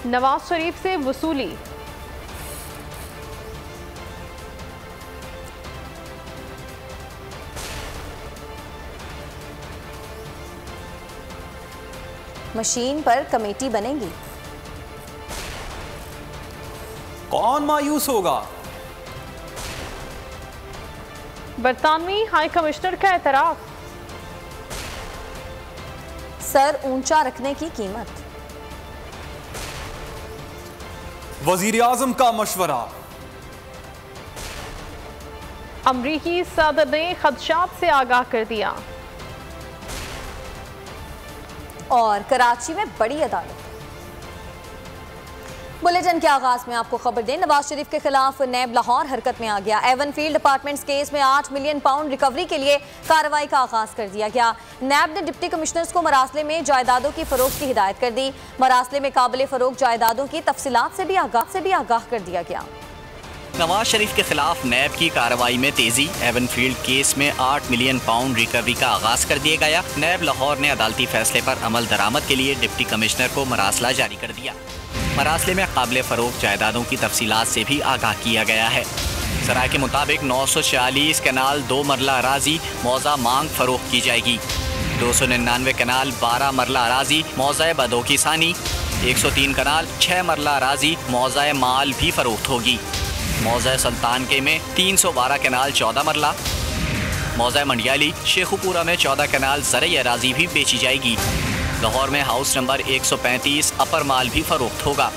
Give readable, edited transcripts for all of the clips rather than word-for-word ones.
नवाज शरीफ से वसूली। मशीन पर कमेटी बनेगी। कौन मायूस होगा? बरतानवी हाई कमिश्नर का एतराफ। सर ऊंचा रखने की कीमत। वजीर आजम का मशवरा। अमरीकी सदर ने खदशात से आगाह कर दिया। और कराची में बड़ी अदालत। बुलेटिन के आगाज में आपको खबर दें, नवाज शरीफ के खिलाफ नैब लाहौर हरकत में आ गया। एवनफील्ड अपार्टमेंट्स केस में 8 मिलियन पाउंड रिकवरी के लिए कार्रवाई का आगाज कर दिया गया। नैब ने डिप्टी कमिश्नर्स को मरासले में जायदादों की फरोख्त की हिदायत कर दी। मरासले में काबिल फरोख्त जायदादों की तफसीलात से भी आगाह कर दिया गया। नवाज शरीफ के खिलाफ नैब की कार्रवाई में तेजी। एवनफील्ड केस में 8 मिलियन पाउंड रिकवरी का आगाज कर दिया गया। नैब लाहौर ने अदालती फैसले पर अमल दरामद के लिए डिप्टी कमिश्नर को मरासला जारी कर दिया। मरासले में काबिल फरोख्त जायदादों की तफसीलात से भी आगाह किया गया है। सराय के मुताबिक 946 कनाल 2 मरला अराजी मौजा मांग फरोख्त की जाएगी। 299 कनाल 12 मरला अराजी मौजा बदोकी सानी। 103 कनाल 6 मरला अराजी मौजा माल भी फरोख्त होगी। मौजा सुल्तान के में 312 कनाल 14 मरला। मौजा मंडियाली शेखुपुरा में 14 कनाल ज़रई अराजी भी बेची जाएगी। लाहौर में हाउस नंबर 135 अपर माल भी फरोख्त होगा।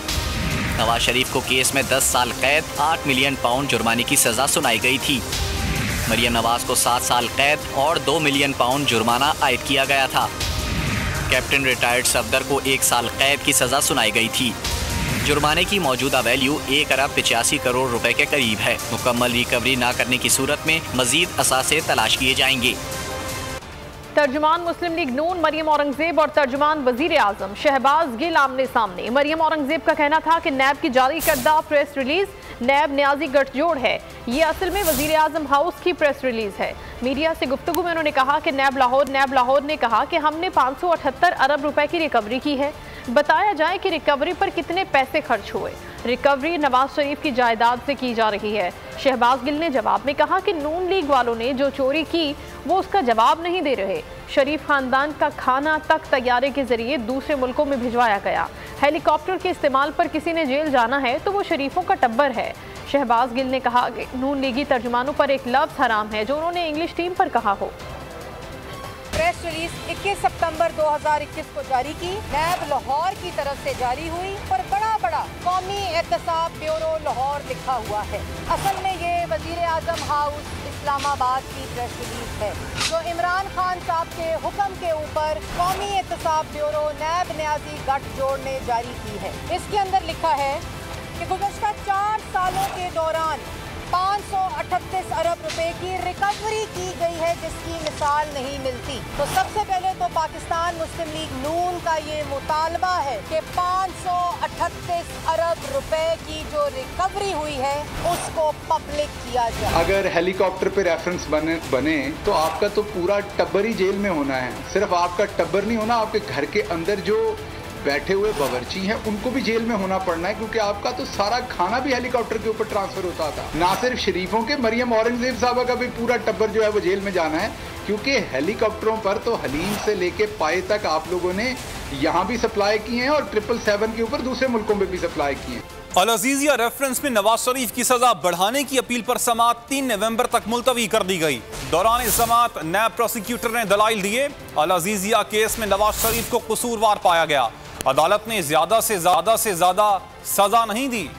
नवाज शरीफ को केस में 10 साल कैद 8 मिलियन पाउंड जुर्माने की सज़ा सुनाई गई थी। मरियम नवाज को 7 साल कैद और 2 मिलियन पाउंड जुर्माना आयद किया गया था। कैप्टन रिटायर्ड सफदर को 1 साल कैद की सज़ा सुनाई गई थी। जुर्माने की मौजूदा वैल्यू 1 अरब 85 करोड़ रुपए के करीब है। मुकम्मल रिकवरी न करने की सूरत में मजीद असासे तलाश किए जाएंगे। तर्जुमान मुस्लिम लीग नून मरियम औरंगजेब और तर्जुमान वजीर आजम शहबाज गिल आमने सामने। मरियम औरंगजेब का कहना था कि नैब की जारी करदा प्रेस रिलीज नैब न्याजी गठजोड़ है, ये असल में वजीर आजम हाउस की प्रेस रिलीज है। मीडिया से गुफ्तगू में उन्होंने कहा कि नैब लाहौर ने कहा कि हमने 578 अरब रुपए की रिकवरी की है। बताया जाए कि रिकवरी पर कितने पैसे खर्च हुए। रिकवरी नवाज शरीफ की जायदाद से की जा रही है। शहबाज गिल ने जवाब में कहा कि नून लीग वालों ने जो चोरी की वो उसका जवाब नहीं दे रहे। शरीफ खानदान का खाना तक तैयारे के जरिए दूसरे मुल्कों में भिजवाया गया। हेलीकॉप्टर के इस्तेमाल पर किसी ने जेल जाना है तो वो शरीफों का टब्बर है। शहबाज गिल ने कहा कि नून लीगी तर्जुमानों पर एक लफ्ज़ हराम है जो उन्होंने इंग्लिश टीम पर कहा हो। प्रेस रिलीज 21 सितंबर 2021 को जारी की, नैब लाहौर की तरफ से जारी हुई, पर बड़ा कौमी एहतसाब ब्यूरो लाहौर लिखा हुआ है। असल में ये वजीर आजम हाउस इस्लामाबाद की प्रेस रिलीज है जो इमरान खान साहब के हुक्म के ऊपर कौमी एहतसाब ब्यूरो नैब न्याजी गठजोड़ ने जारी की है। इसके अंदर लिखा है कि गुज़श्ता 4 सालों के दौरान 538 अरब रुपए की रिकवरी की गई है जिसकी मिसाल नहीं मिलती। तो सबसे पहले तो पाकिस्तान मुस्लिम लीग नून का ये मुतालबा है कि 538 अरब रुपए की जो रिकवरी हुई है उसको पब्लिक किया जाए। अगर हेलीकॉप्टर पे रेफरेंस बने तो आपका तो पूरा टब्बर ही जेल में होना है। सिर्फ आपका टब्बर नहीं होना, आपके घर के अंदर जो बैठे हुए बावर्ची हैं उनको भी जेल में होना पड़ना है, क्योंकि आपका तो सारा खाना भी हेलीकॉप्टर के ऊपर ट्रांसफर होता था। ना सिर्फ शरीफों के, मरियम औरंगजेब साहबा का भी पूरा टब्बर जो है वो जेल में जाना है, क्योंकि हेलीकॉप्टरों पर तो हलीम से लेके पाए तक आप लोगों ने यहाँ भी सप्लाई किए हैं और 777 के ऊपर दूसरे मुल्कों में भी सप्लाई किए हैं। अल अजीजिया रेफरेंस में नवाज शरीफ की सजा बढ़ाने की अपील पर समाअत 3 नवंबर तक मुलतवी कर दी गई। दौरान समाअत नैब प्रोसिक्यूटर ने दलाइल दिए। अल अजीजिया केस में नवाज शरीफ को कसूरवार पाया गया। अदालत ने ज्यादा से ज्यादा सजा नहीं दी।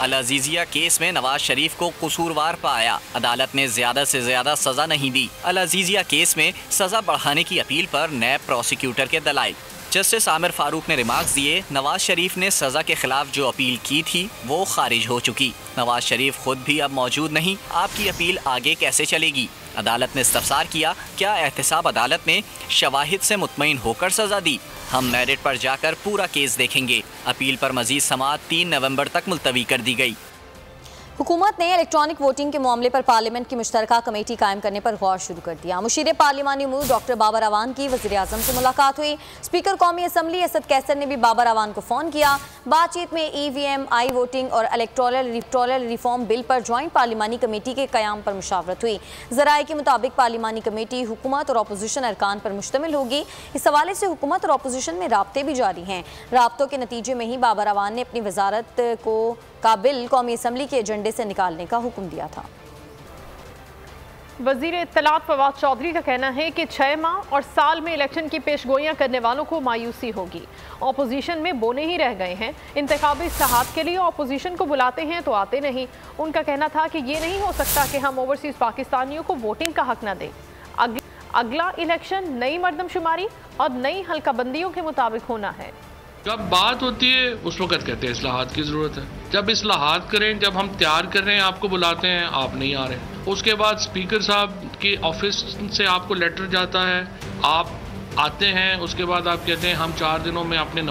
अल अजीजिया केस में नवाज शरीफ को कसूरवार पाया, अदालत ने ज्यादा से ज्यादा सजा नहीं दी। अल अजीजिया केस में सजा बढ़ाने की अपील पर नैब प्रोसिक्यूटर के दलाइल। जस्टिस आमिर फारूक ने रिमार्क्स दिए, नवाज शरीफ ने सजा के खिलाफ जो अपील की थी वो खारिज हो चुकी। नवाज शरीफ खुद भी अब मौजूद नहीं, आपकी अपील आगे कैसे चलेगी। अदालत ने इस्तफसार किया, क्या एहतसाब अदालत ने शवाहिद से मुतमईन होकर सजा दी? हम मेरिट पर जाकर पूरा केस देखेंगे। अपील पर मजीद समाअत 3 नवंबर तक मुलतवी कर दी गई। हुकूमत ने इलेक्ट्रॉनिक वोटिंग के मामले पर पार्लियामेंट की मुश्तरका कमेटी कायम करने पर गौर शुरू कर दिया। मुशीर पार्लिमानी उमूर डॉक्टर बाबर अवान की वज़ीर आज़म से मुलाकात हुई। स्पीकर कौमी असम्बली असद कैसर ने भी बाबर अवान को फ़ोन किया। बातचीत में EVM, आई वोटिंग और इलेक्टोरल रिफॉर्म बिल पर ज्वाइंट पार्लिमानी कमेटी के क़याम पर मुशावरत हुई। ज़राए के मुताबिक पार्लिमानी कमेटी हुकूमत और अपोजिशन अरकान पर मुश्तमिल होगी। इस हवाले से हुकूमत और अपोजिशन में राब्ते भी जारी हैं। राब्तों के नतीजे में ही बाबर अवान ने अपनी वजारत का बिल कौमी असम्बली के एजेंडे से निकालने का हुक्म दिया था। वजीर इत्तलात फवाद चौधरी का कहना है कि 6 माह और साल में इलेक्शन की पेशगोइयां करने वालों को मायूसी होगी। ऑपोजिशन में बोने ही रह गए हैं। इंतखाबी इस्लाहात के लिए ऑपोजिशन को बुलाते हैं तो आते नहीं। उनका कहना था कि ये नहीं हो सकता कि हम ओवरसीज पाकिस्तानियों को वोटिंग का हक न दें। अगला इलेक्शन नई मर्दमशुमारी और नई हल्काबंदियों के मुताबिक होना है। जब बात होती है उस वक्त कहते हैं इस्लाहात की ज़रूरत है। जब इस्लाहात करें, जब हम तैयार कर रहे हैं, आपको बुलाते हैं, आप नहीं आ रहे। उसके बाद स्पीकर साहब के ऑफिस से आपको लेटर जाता है, आप आते हैं। उसके बाद आप कहते हैं हम 4 दिनों में अपने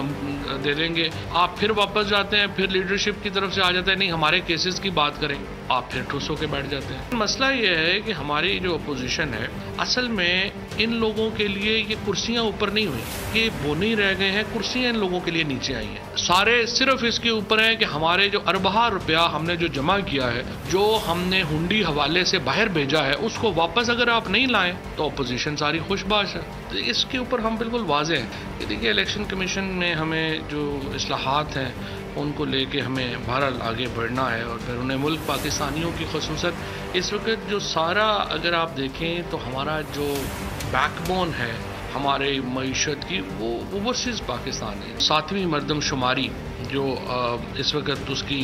दे देंगे। आप फिर वापस जाते हैं, फिर लीडरशिप की तरफ से आ जाता है नहीं हमारे केसेस की बात करें। आप फिर ठुस होकर बैठ जाते हैं। मसला ये है कि हमारी जो अपोजिशन है असल में इन लोगों के लिए ये कुर्सियां ऊपर नहीं हुई, ये बोने रह गए हैं। कुर्सियां इन लोगों के लिए नीचे आई हैं। सारे सिर्फ इसके ऊपर हैं कि हमारे जो अरबा रुपया हमने जो जमा किया है, जो हमने हुंडी हवाले से बाहर भेजा है, उसको वापस अगर आप नहीं लाएं तो अपोजिशन सारी खुशबाश है। तो इसके ऊपर हम बिल्कुल वाज़ेह हैं कि देखिए इलेक्शन कमीशन में हमें जो इस्लाहात हैं उनको लेके हमें बहरहाल आगे बढ़ना है। और फिर उन्हें मुल्क पाकिस्तानियों की खुसूसत इस वक्त जो सारा अगर आप देखें तो हमारा जो बैकबोन है हमारे मईशत की वो ओवरसीज पाकिस्तान है। 7वीं मर्दमशुमारी जो इस वक्त उसकी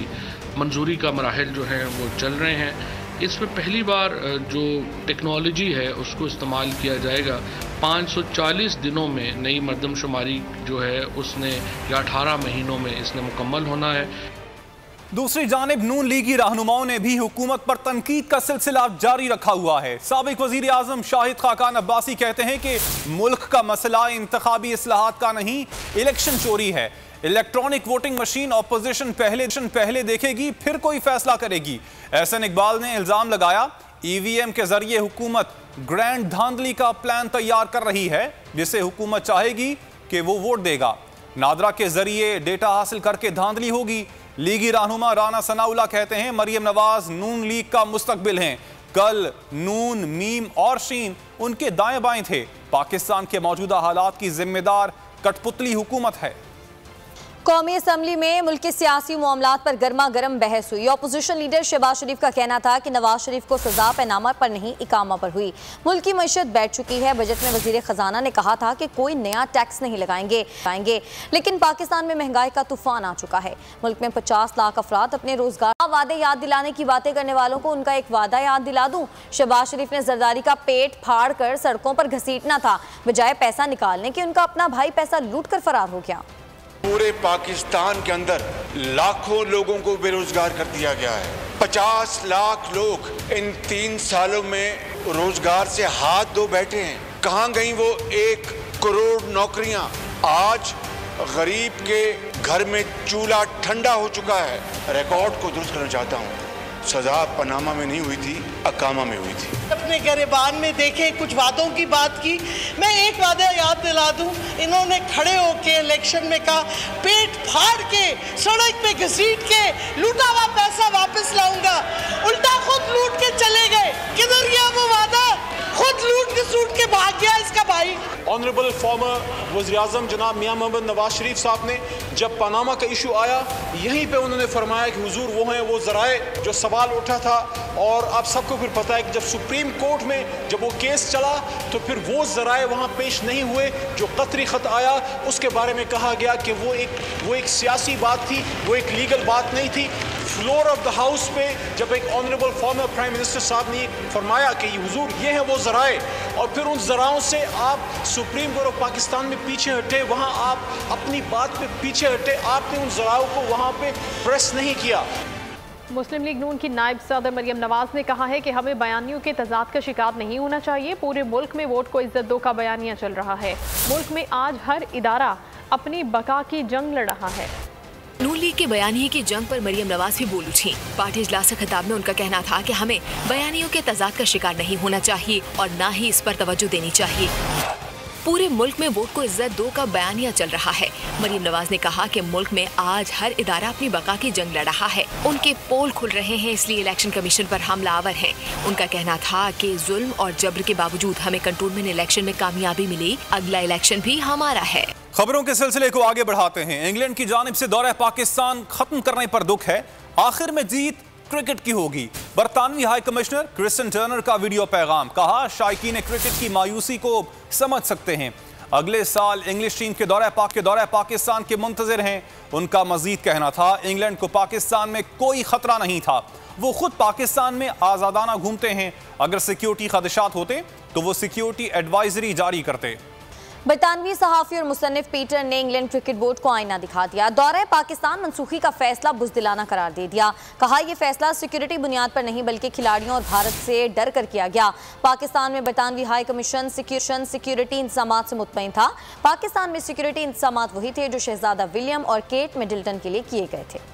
मंजूरी का मराहल जो है वो चल रहे हैं। इसमें पहली बार जो टेक्नोलॉजी है उसको इस्तेमाल किया जाएगा। 540 दिनों में नई मर्दमशुमारी जो है उसने या 18 महीनों में इसने मुकम्मल होना है। दूसरी जानिब नून लीगी रहनुमाओं ने भी हुकूमत पर तनकीद का सिलसिला जारी रखा हुआ है। साबिक वजीर आजम शाहिद खाकान अब्बासी कहते हैं कि मुल्क का मसला इंतखाबी इस्लाहात का नहीं, इलेक्शन चोरी है। इलेक्ट्रॉनिक वोटिंग मशीन ऑपोजिशन पहले देखेगी फिर कोई फैसला करेगी। एहसन इकबाल ने इल्जाम लगाया EVM के जरिए हुकूमत ग्रैंड धांधली का प्लान तैयार कर रही है, जिसे हुकूमत चाहेगी कि वो वोट देगा। नादरा के जरिए डेटा हासिल करके धांधली होगी। लीगी रहनुमा राना सनाउल्लाह कहते हैं मरियम नवाज नून लीग का मुस्तकबिल हैं। कल नून, मीम और शीन उनके दाएं बाएं थे। पाकिस्तान के मौजूदा हालात की जिम्मेदार कठपुतली हुकूमत है। कौमी असम्बली में मुल्क के सियासी मामलात पर गर्मा गर्म बहस हुई। अपोजिशन लीडर शहबाज शरीफ का कहना था कि नवाज शरीफ को सजा पैनामा पर नहीं इकामा पर हुई। मुल्क की मईशत बैठ चुकी है। बजट में वजीर खजाना ने कहा था कि कोई नया टैक्स नहीं लगाएंगे, लेकिन पाकिस्तान में महंगाई का तूफान आ चुका है। मुल्क में 50 लाख अफराद अपने रोजगार वादे याद दिलाने की बातें करने वालों को उनका एक वादा याद दिला दूं। शहबाज शरीफ ने जरदारी का पेट फाड़ कर सड़कों पर घसीटना था, बजाय पैसा निकालने के उनका अपना भाई पैसा लूट कर फरार हो गया। पूरे पाकिस्तान के अंदर लाखों लोगों को बेरोजगार कर दिया गया है। 50 लाख लोग इन 3 सालों में रोजगार से हाथ धो बैठे हैं। कहां गई वो 1 करोड़ नौकरियां? आज गरीब के घर में चूल्हा ठंडा हो चुका है। रिकॉर्ड को दुरुस्त करना चाहता हूं, सजा पनामा में नहीं हुई थी, अकामा में हुई थी। अपने गिरबान में देखे कुछ वादों की बात की। मैं एक वादा याद दिला दूं, इन्होंने खड़े होके इलेक्शन में कहा पेट फाड़ के सड़क पे घसीट के लूटा हुआ पैसा वापस लाऊंगा। उल्टा खुद लूट के चले गए। किधर गया वो वादा? खुद लूट के सूट के भाग गया इसका भाई। ऑनरेबल फॉर्मर वज़ीर आज़म जनाब मियां मोहम्मद नवाज शरीफ साहब ने जब पनामा का इशू आया यहीं पे उन्होंने फरमाया कि हुजूर वो हैं वो ज़राए जो सवाल उठा था। और आप सबको फिर पता है कि जब सुप्रीम कोर्ट में जब वो केस चला तो फिर वो ज़राए वहाँ पेश नहीं हुए। जो कतरी ख़त आया उसके बारे में कहा गया कि वो एक सियासी बात थी, वो एक लीगल बात नहीं थी। फ्लोर ऑफ द हाउस पे जब एक ऑनरेबल फॉर्मर प्राइम मिनिस्टर साहब ने फरमाया कि हुजूर ये हैं वो ज़राए, और फिर उन ज़राओं से आप सुप्रीम कोर्ट ऑफ पाकिस्तान में पीछे हटे, वहाँ आप अपनी बात पे पीछे हटे, आपने उन ज़राओं को वहाँ पे प्रेस नहीं किया। मुस्लिम लीग नून की नायब सदर मरियम नवाज ने कहा है कि हमें बयानियों के तजाद का शिकार नहीं होना चाहिए। पूरे मुल्क में वोट को इज्जत दो का बयानिया चल रहा है। मुल्क में आज हर इदारा अपनी बका की जंग लड़ रहा है। नून लीग के बयानिए की जंग पर मरियम नवाज भी बोल उठी। पार्टी इजलास खिताब में उनका कहना था कि हमें बयानियों के तजाद का शिकार नहीं होना चाहिए और न ही इस पर तवज्जो देनी चाहिए। पूरे मुल्क में वोट को इज्जत दो का बयानिया चल रहा है। मरियम नवाज ने कहा कि मुल्क में आज हर इदारा अपनी बका की जंग लड़ रहा है। उनके पोल खुल रहे हैं, इसलिए इलेक्शन कमीशन पर हमला आवर है। उनका कहना था कि जुल्म और जबर के बावजूद हमें कंटोनमेंट इलेक्शन में कामयाबी मिली, अगला इलेक्शन भी हमारा है। खबरों के सिलसिले को आगे बढ़ाते हैं। इंग्लैंड की जानिब से दौरा पाकिस्तान खत्म करने पर दुख है, आखिर में जीत क्रिकेट की होगी। बरतानवी हाई कमिश्नर क्रिस्टन टर्नर का वीडियो पैगाम, कहा शायकीन क्रिकेट की मायूसी को समझ सकते हैं, अगले साल इंग्लिश टीम के दौरा पाकिस्तान के मुंतजर हैं। उनका मजीद कहना था इंग्लैंड को पाकिस्तान में कोई खतरा नहीं था, वो खुद पाकिस्तान में आज़ादाना घूमते हैं, अगर सिक्योरिटी खदशात होते तो वो सिक्योरिटी एडवाइजरी जारी करते। बरतानवी सहाफ़ी और मुसन्निफ पीटर ने इंग्लैंड क्रिकेट बोर्ड को आईना दिखा दिया। दौरे पाकिस्तान मनसूखी का फैसला बुज़दिलाना करार दे दिया। कहा यह फैसला सिक्योरिटी बुनियाद पर नहीं बल्कि खिलाड़ियों और भारत से डर कर किया गया। पाकिस्तान में बरतानवी हाई कमीशन सिक्योरिटी इंतजाम से मुतमईन था। पाकिस्तान में सिक्योरिटी इंतजाम वही थे जो शहजादा विलियम और केट मिडल्टन के लिए किए गए थे।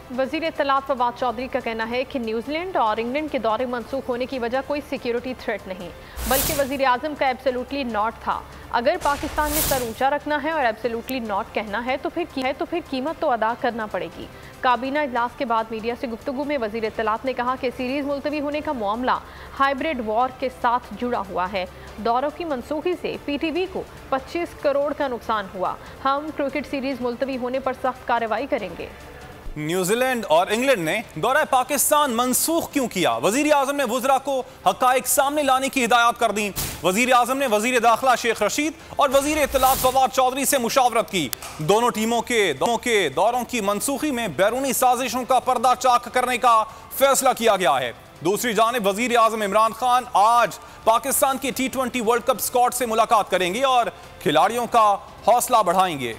वज़ीर इत्तलात फवाद चौधरी का कहना है कि न्यूजीलैंड और इंग्लैंड के दौरे मनसूख होने की वजह कोई सिक्योरिटी थ्रेट नहीं, बल्कि वज़ीर आज़म का एब्सोल्युटली नॉट था। अगर पाकिस्तान में सर ऊंचा रखना है और एब्सोल्युटली नॉट कहना है तो फिर कीमत तो अदा करना पड़ेगी। काबीना इजलास के बाद मीडिया से गुफ्तगू में वज़ीर इत्तलात ने कहा कि सीरीज़ मुलतवी होने का मामला हाइब्रिड वॉर के साथ जुड़ा हुआ है। दौरों की मनसूखी से PTV को 25 करोड़ का नुकसान हुआ। हम क्रिकेट सीरीज़ मुलतवी होने पर सख्त कार्रवाई करेंगे। न्यूजीलैंड और इंग्लैंड ने दौरा पाकिस्तान मंसूख क्यों किया? वजीर आजम ने वज़रा को हक़ाइक़ सामने लाने की हिदायत कर दी। वजीर आजम ने वजीर दाखिला शेख रशीद और वजीर इत्तलात फवाद चौधरी से मुशावरत की। दोनों टीमों के दौरों की मनसूखी में बैरूनी साजिशों का पर्दा चाक करने का फैसला किया गया है। दूसरी जानिब वजीर आजम इमरान खान आज पाकिस्तान के T20 वर्ल्ड कप स्क्वाड से मुलाकात करेंगे और खिलाड़ियों का हौसला बढ़ाएंगे।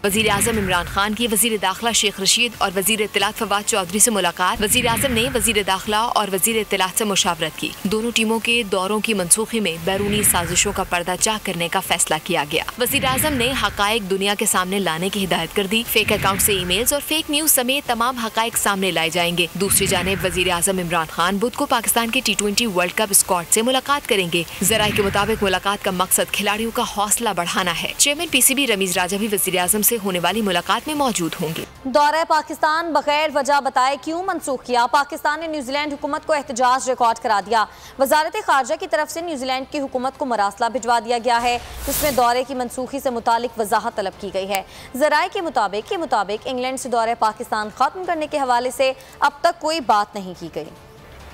वज़ीर आज़म इमरान खान की वज़ीर दाखिला शेख रशीद और वज़ीर इत्तलात फवाद चौधरी से मुलाकात। वज़ीर आज़म ने वज़ीर दाखिला और वज़ीर इत्तलात से मुशावरत की। दोनों टीमों के दौरों की मनसूखी में बैरूनी साजिशों का पर्दा चाक करने का फैसला किया गया। वज़ीर आज़म ने हक़ाइक़ दुनिया के सामने लाने की हिदायत कर दी। फेक अकाउंट से ईमेल्स और फेक न्यूज़ समेत तमाम हक़ाइक़ सामने लाए जाएंगे। दूसरी जानिब वज़ीर आज़म इमरान खान बुध को पाकिस्तान के T20 वर्ल्ड कप स्क्वाड से मुलाकात करेंगे। ज़राए के मुताबिक मुलाकात का मकसद खिलाड़ियों का हौसला बढ़ाना है। चेयरमैन PCB रमीज राजा भी वज़ीर आज़म से होने वाली मुलाकात में मौजूद होंगे। दौरा पाकिस्तान बगैर वजह बताए क्यों मनसूख किया? पाकिस्तान ने न्यूजीलैंड हुकूमत को एहतजाज रिकॉर्ड करा दिया। वजारत खारजा की तरफ से न्यूजीलैंड की हुकूमत को मरासला भिजवा दिया गया है, जिसमें दौरे की मनसूखी से मुतालिक वजाहत तलब की गई है। ज़राए के मुताबिक इंग्लैंड से दौरे पाकिस्तान खत्म करने के हवाले से अब तक कोई बात नहीं की गई।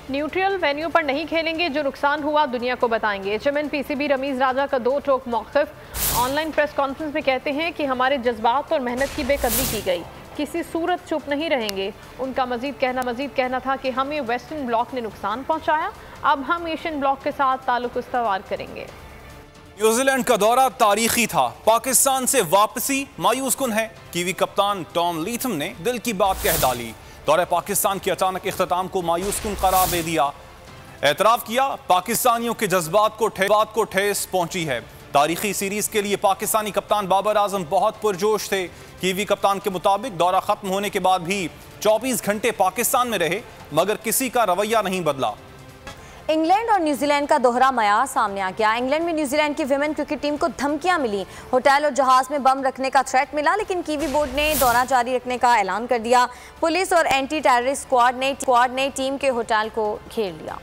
न्यूट्रल वेन्यू पर नहीं खेलेंगे, जो नुकसान हुआ दुनिया को बताएंगे। चेयरमैन PCB रमीज राजा का दो टोक मौक़िफ़। ऑनलाइन प्रेस कॉन्फ्रेंस में कहते हैं कि हमारे जज्बात और मेहनत की बेकदरी की गई, किसी सूरत चुप नहीं रहेंगे। उनका मजीद कहना था कि हमें वेस्टर्न ब्लॉक ने नुकसान पहुँचाया, अब हम एशियन ब्लॉक के साथ ताल्लुक़ इस्तवार करेंगे। न्यूजीलैंड का दौरा तारीखी था, पाकिस्तान से वापसी मायूस कुन है। कीवी कप्तान टॉम लीथम ने दिल की बात कह डाली। दौरे पाकिस्तान के अचानक इख्तिताम को मायूस कुन करार दे दिया। एतराफ़ किया पाकिस्तानियों के जज्बात को ठेस पहुंची है। तारीखी सीरीज के लिए पाकिस्तानी कप्तान बाबर आजम बहुत पुरजोश थे। कीवी कप्तान के मुताबिक दौरा खत्म होने के बाद भी 24 घंटे पाकिस्तान में रहे, मगर किसी का रवैया नहीं बदला। इंग्लैंड और न्यूजीलैंड का दोहरा मयार सामने आ गया। इंग्लैंड में न्यूजीलैंड की विमेन क्रिकेट टीम को धमकियां मिली, होटल और जहाज में बम रखने का थ्रेट मिला, लेकिन कीवी बोर्ड ने दौरा जारी रखने का ऐलान कर दिया। पुलिस और एंटी टेररिस्ट स्क्वाड ने टीम के होटल को घेर लिया।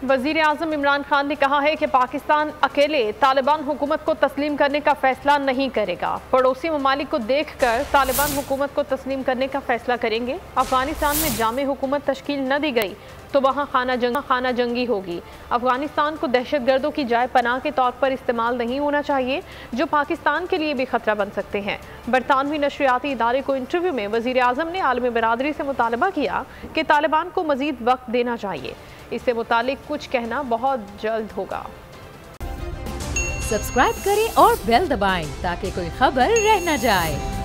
वज़ीर आज़म इमरान खान ने कहा है कि पाकिस्तान अकेले तालिबान हुकूमत को तस्लीम करने का फैसला नहीं करेगा। पड़ोसी ममालिक को देखकर तालिबान हुकूमत को तस्लीम करने का फैसला करेंगे। अफगानिस्तान में जामे हुकूमत तश्कील न दी गई तो वहाँ खाना जंगी होगी। अफगानिस्तान को दहशतगर्दों की जाए पनाह के तौर पर इस्तेमाल नहीं होना चाहिए, जो पाकिस्तान के लिए भी खतरा बन सकते हैं। बरतानवी नशरियाती इदारे को इंटरव्यू में वज़ीर आज़म ने आलमी बरादरी से मुतालबा किया कि तालिबान को मज़ीद वक्त देना चाहिए। इससे मुतालिक कुछ कहना बहुत जल्द होगा। सब्सक्राइब करें और बेल दबाएं ताकि कोई खबर रह न जाए।